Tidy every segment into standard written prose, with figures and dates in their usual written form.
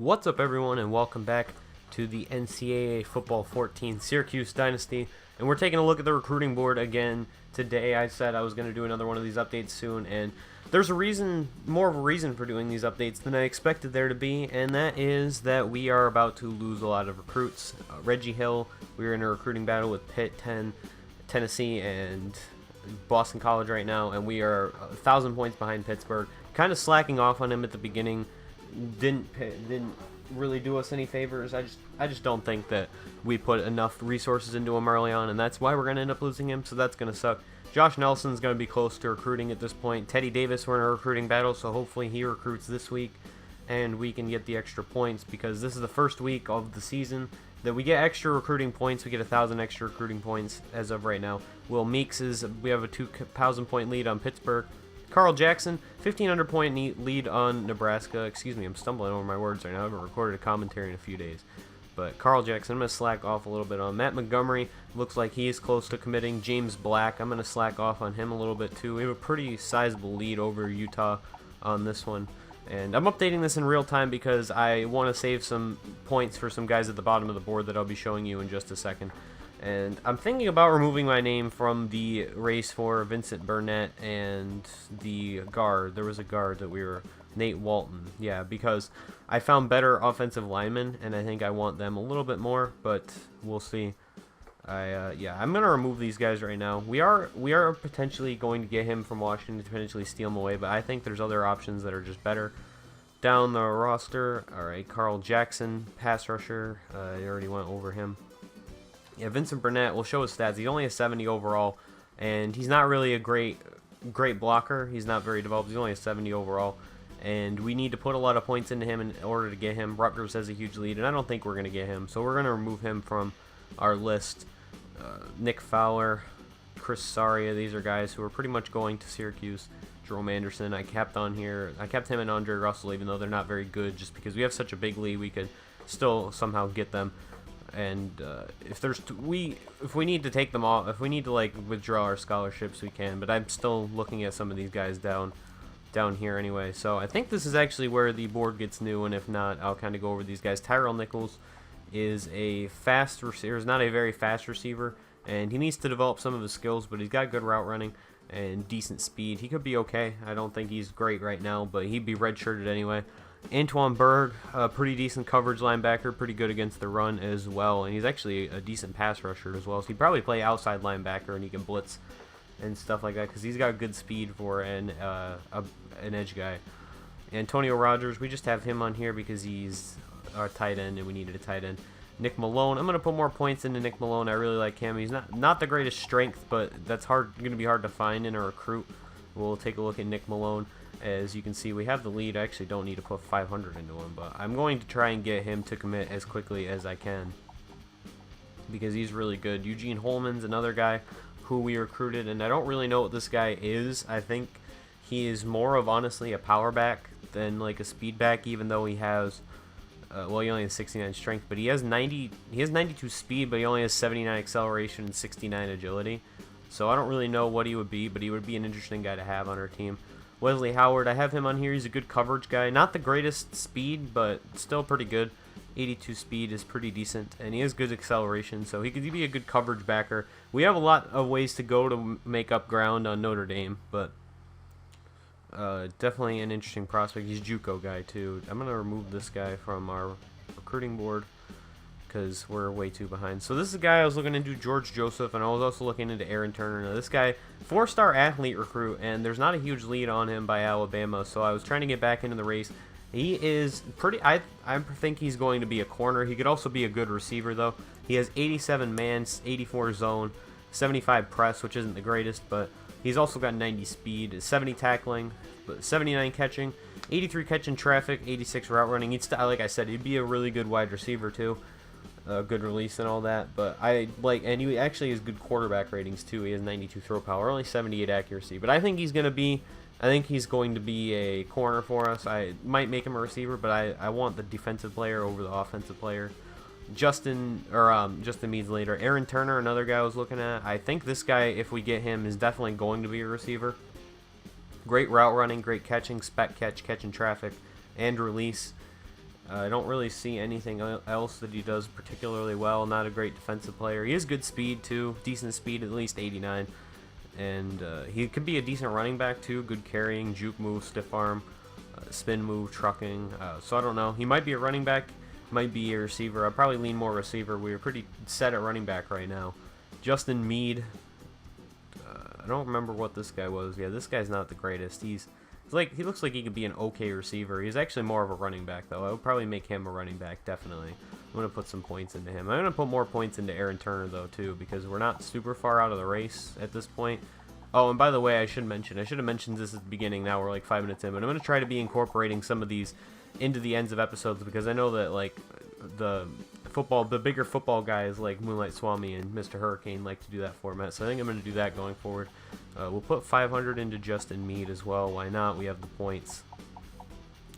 What's up, everyone, and welcome back to the NCAA Football 14 Syracuse Dynasty. And we're taking a look at the recruiting board again today. I said I was going to do another one of these updates soon, and there's a reason, more of a reason for doing these updates than I expected there to be, and that is that we are about to lose a lot of recruits. Reggie Hill, we're in a recruiting battle with Pitt, Tennessee, and Boston College right now, and we are 1,000 points behind Pittsburgh. Kind of slacking off on him at the beginning. Didn't really do us any favors. I just don't think that we put enough resources into him early on, and that's why we're going to end up losing him, so that's going to suck. Josh Nelson's going to be close to recruiting at this point. Teddy Davis, we're in a recruiting battle, so hopefully he recruits this week, and we can get the extra points, because this is the first week of the season that we get extra recruiting points. We get 1,000 extra recruiting points as of right now. Will Meeks we have a 2,000 point lead on Pittsburgh. Carl Jackson, 1,500 point lead on Nebraska. Excuse me, I'm stumbling over my words right now. I haven't recorded a commentary in a few days. But Carl Jackson, I'm going to slack off a little bit on. Matt Montgomery, looks like he is close to committing. James Black, I'm going to slack off on him a little bit too. We have a pretty sizable lead over Utah on this one. And I'm updating this in real time because I want to save some points for some guys at the bottom of the board that I'll be showing you in just a second. And I'm thinking about removing my name from the race for Vincent Burnett and the guard. There was a guard that Nate Walton. Yeah, because I found better offensive linemen, and I think I want them a little bit more, but we'll see. Yeah, I'm going to remove these guys right now. We are potentially going to get him from Washington to potentially steal him away, but I think there's other options that are just better. Down the roster, all right, Carl Jackson, pass rusher. I already went over him. Yeah, Vincent Burnett, will show his stats. He only has 70 overall, and he's not really a great blocker. He's not very developed. He's only a 70 overall, and we need to put a lot of points into him in order to get him. Rutgers has a huge lead, and I don't think we're going to get him, so we're going to remove him from our list. Nick Fowler, Chris Saria, these are guys who are pretty much going to Syracuse. Jerome Anderson, I kept on here. I kept him and Andre Russell, even though they're not very good, just because we have such a big lead, we could still somehow get them. And if we need to take them off, if we need to like withdraw our scholarships, we can. But I'm still looking at some of these guys down here anyway. So I think this is actually where the board gets new, and if not, I'll kind of go over these guys. Tyrell Nichols is a fast receiver. Is not a very fast receiver, and he needs to develop some of his skills. But he's got good route running and decent speed. He could be okay. I don't think he's great right now, but he'd be redshirted anyway. Antoine Berg, a pretty decent coverage linebacker, pretty good against the run as well, and he's actually a decent pass rusher as well, so he'd probably play outside linebacker and he can blitz and stuff like that because he's got good speed for an edge guy. Antonio Rogers, we just have him on here because he's our tight end and we needed a tight end. Nick Malone, I'm going to put more points into Nick Malone. I really like him. He's not the greatest strength, but that's going to be hard to find in a recruit. We'll take a look at Nick Malone. As you can see, we have the lead. I actually don't need to put 500 into him, but I'm going to try and get him to commit as quickly as I can because he's really good. Eugene Holman's another guy who we recruited, and I don't really know what this guy is. I think he is more of, honestly, a power back than like a speed back, even though he has, well, he only has 69 strength, but he has 92 speed, but he only has 79 acceleration and 69 agility. So I don't really know what he would be, but he would be an interesting guy to have on our team. Wesley Howard, I have him on here. He's a good coverage guy. Not the greatest speed, but still pretty good. 82 speed is pretty decent, and he has good acceleration, so he could be a good coverage backer. We have a lot of ways to go to make up ground on Notre Dame, but definitely an interesting prospect. He's a JUCO guy, too. I'm going to remove this guy from our recruiting board because we're way too behind. So this is a guy I was looking into, George Joseph, and I was also looking into Aaron Turner. Now this guy, 4-star athlete recruit, and there's not a huge lead on him by Alabama, so I was trying to get back into the race. He is pretty, I think he's going to be a corner. He could also be a good receiver, though. He has 87 man, 84 zone, 75 press, which isn't the greatest, but he's also got 90 speed, 70 tackling, 79 catching, 83 catching traffic, 86 route running. Like I said, he'd be a really good wide receiver, too. Good release and all that, but and he actually has good quarterback ratings too. He has 92 throw power, only 78 accuracy, but I think he's going to be a corner for us. I might make him a receiver, but I want the defensive player over the offensive player. Justin Meads later. Aaron Turner, another guy I was looking at. I think this guy, if we get him, is definitely going to be a receiver. Great route running, great catching, catch in traffic, and release. I don't really see anything else that he does particularly well. Not a great defensive player. He has good speed too, decent speed, at least 89. And he could be a decent running back too. Good carrying, juke move, stiff arm, spin move, trucking. So I don't know. He might be a running back, might be a receiver. I'd probably lean more receiver. We're pretty set at running back right now. Justin Meade. I don't remember what this guy was. Yeah, this guy's not the greatest. He looks like he could be an okay receiver. He's actually more of a running back though. I would probably make him a running back, definitely. I'm gonna put some points into him. I'm gonna put more points into Aaron Turner though too, because we're not super far out of the race at this point. Oh, and by the way, I should have mentioned this at the beginning. Now we're like 5 minutes in, but I'm gonna try to be incorporating some of these into the ends of episodes, because I know that like the bigger football guys like Moonlight Swami and Mr. Hurricane like to do that format. So I think I'm gonna do that going forward. We'll put 500 into Justin Meade as well. Why not? We have the points.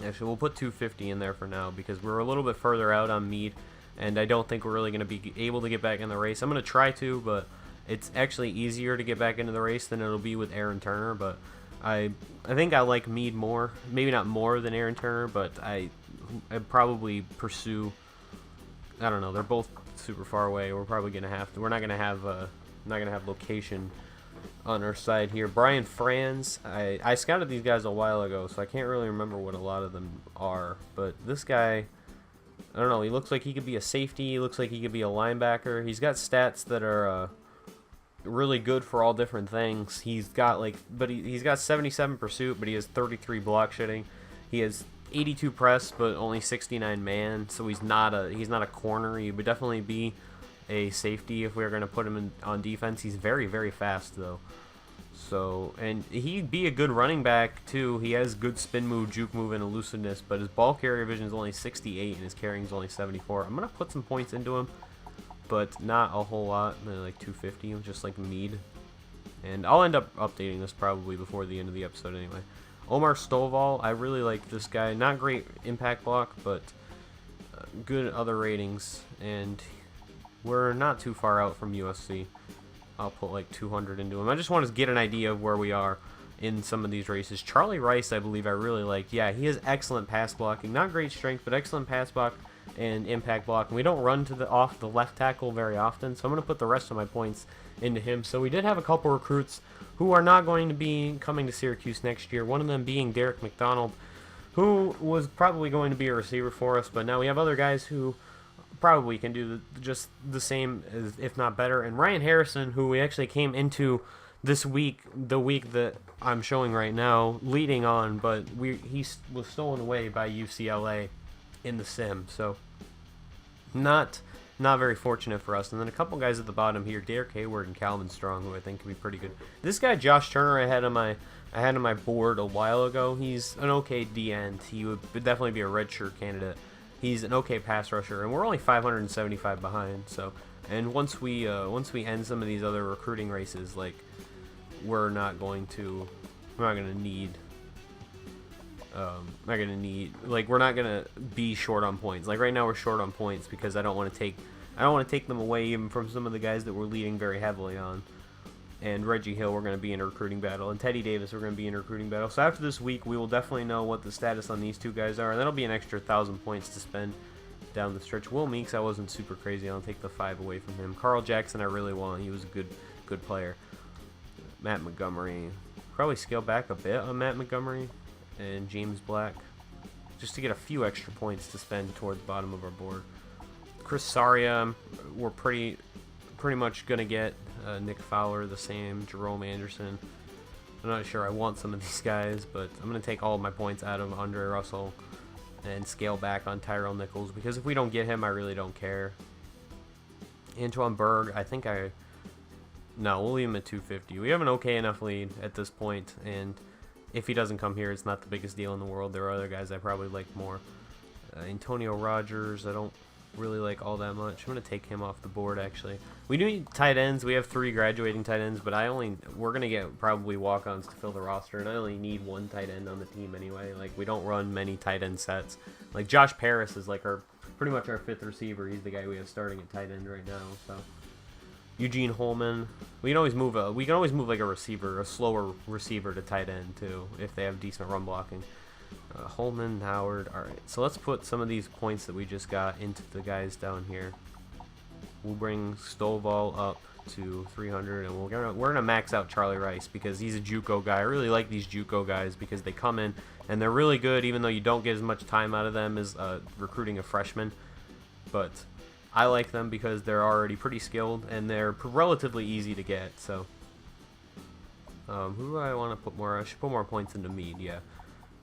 Actually, we'll put 250 in there for now, because we're a little bit further out on Meade, and I don't think we're really going to be able to get back in the race. I'm going to try to, but it's actually easier to get back into the race than it'll be with Aaron Turner. But I think I like Meade more. Maybe not more than Aaron Turner, but I'd probably pursue. I don't know. They're both super far away. We're probably going to have to. We're not going to have location on our side here. Brian Franz, I scouted these guys a while ago, so I can't really remember what a lot of them are, but this guy, I don't know, he looks like he could be a safety, he looks like he could be a linebacker. He's got stats that are really good for all different things. He's got he's got 77 pursuit, but he has 33 block shedding. He has 82 press, but only 69 man, so he's not a corner. He would definitely be a safety if we were going to put him on defense. He's very, very fast though. So, and he'd be a good running back too. He has good spin move, juke move, and elusiveness, but his ball carrier vision is only 68 and his carrying is only 74. I'm going to put some points into him, but not a whole lot. Maybe like 250, just like Meade. And I'll end up updating this probably before the end of the episode anyway. Omar Stovall, I really like this guy. Not great impact block, but good other ratings, and we're not too far out from USC. I'll put like 200 into him. I just want to get an idea of where we are in some of these races. Charlie Rice, I believe I really like. Yeah, he has excellent pass blocking. Not great strength, but excellent pass block and impact block. And we don't run to off the left tackle very often, so I'm going to put the rest of my points into him. So we did have a couple recruits who are not going to be coming to Syracuse next year. One of them being Derek McDonald, who was probably going to be a receiver for us, but now we have other guys who probably can do just the same, as, if not better. And Ryan Harrison, who we actually came into this week, the week that I'm showing right now, leading on, but he was stolen away by UCLA in the sim, so not very fortunate for us. And then a couple guys at the bottom here, Derek Hayward and Calvin Strong, who I think could be pretty good. This guy Josh Turner I had on my board a while ago. He's an okay D end. He would definitely be a redshirt candidate. He's an okay pass rusher, and we're only 575 behind. So, and once we end some of these other recruiting races, like we're not gonna need like we're not gonna be short on points. Like right now we're short on points because I don't want to take them away even from some of the guys that we're leading very heavily on. And Reggie Hill, we're going to be in a recruiting battle. And Teddy Davis, we're going to be in a recruiting battle. So after this week, we will definitely know what the status on these two guys are. And that'll be an extra 1,000 points to spend down the stretch. Will Meeks, I wasn't super crazy. I'll take the 5 away from him. Carl Jackson, I really want. He was a good player. Matt Montgomery. Probably scale back a bit on Matt Montgomery and James Black, just to get a few extra points to spend towards the bottom of our board. Chris Saria, we're pretty much going to get. Nick Fowler, the same. Jerome Anderson. I'm not sure I want some of these guys, but I'm going to take all of my points out of Andre Russell and scale back on Tyrell Nichols, because if we don't get him, I really don't care. Antoine Berg, no, we'll leave him at 250. We have an okay enough lead at this point, and if he doesn't come here, it's not the biggest deal in the world. There are other guys I probably like more. Antonio Rogers, I don't really like all that much. I'm going to take him off the board, actually. We do need tight ends. We have 3 graduating tight ends, but we're going to get probably walk-ons to fill the roster, and I only need 1 tight end on the team anyway. Like, we don't run many tight end sets. Like, Josh Paris is like pretty much our 5th receiver. He's the guy we have starting at tight end right now, so. Eugene Holman. We can always move like a receiver, a slower receiver to tight end too, if they have decent run blocking. Holman, Howard. All right, so let's put some of these points that we just got into the guys down here. We'll bring Stovall up to 300, and we're gonna max out Charlie Rice because he's a JUCO guy. I really like these JUCO guys because they come in and they're really good, even though you don't get as much time out of them as recruiting a freshman. But I like them because they're already pretty skilled and they're relatively easy to get. So, who do I want to put more? I should put more points into Meade. Yeah.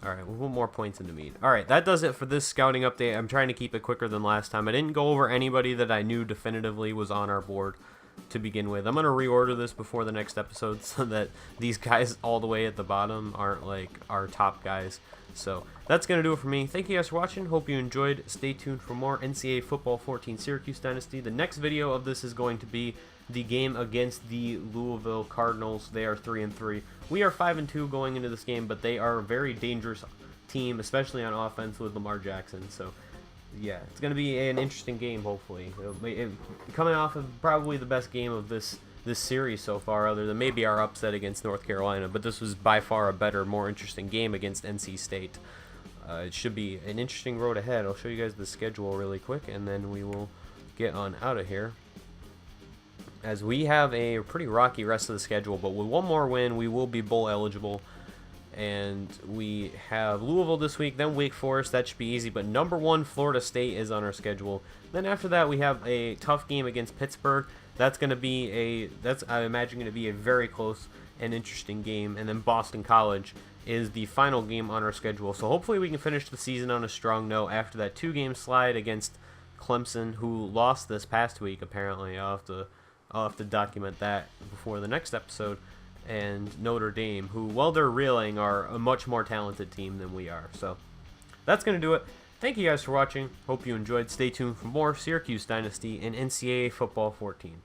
All right, we'll put more points into Meade. All right, that does it for this scouting update. I'm trying to keep it quicker than last time. I didn't go over anybody that I knew definitively was on our board to begin with. I'm going to reorder this before the next episode so that these guys all the way at the bottom aren't like our top guys. So that's going to do it for me. Thank you guys for watching. Hope you enjoyed. Stay tuned for more NCAA Football 14 Syracuse Dynasty. The next video of this is going to be the game against the Louisville Cardinals. They are 3-3. We are 5-2 going into this game, but they are a very dangerous team, especially on offense with Lamar Jackson. So yeah, it's going to be an interesting game, hopefully. Coming off of probably the best game of this series so far, other than maybe our upset against North Carolina, but this was by far a better, more interesting game against NC State. It should be an interesting road ahead. I'll show you guys the schedule really quick, and then we will get on out of here, as we have a pretty rocky rest of the schedule, but with one more win, we will be bowl eligible. And we have Louisville this week, then Wake Forest. That should be easy, but number 1 Florida State is on our schedule. Then after that, we have a tough game against Pittsburgh. That's going to be I imagine going to be a very close and interesting game. And then Boston College is the final game on our schedule. So hopefully we can finish the season on a strong note after that 2-game slide against Clemson, who lost this past week apparently. I'll have to document that before the next episode. And Notre Dame, who, while they're reeling, are a much more talented team than we are. So that's going to do it. Thank you guys for watching. Hope you enjoyed. Stay tuned for more Syracuse Dynasty and NCAA Football 14.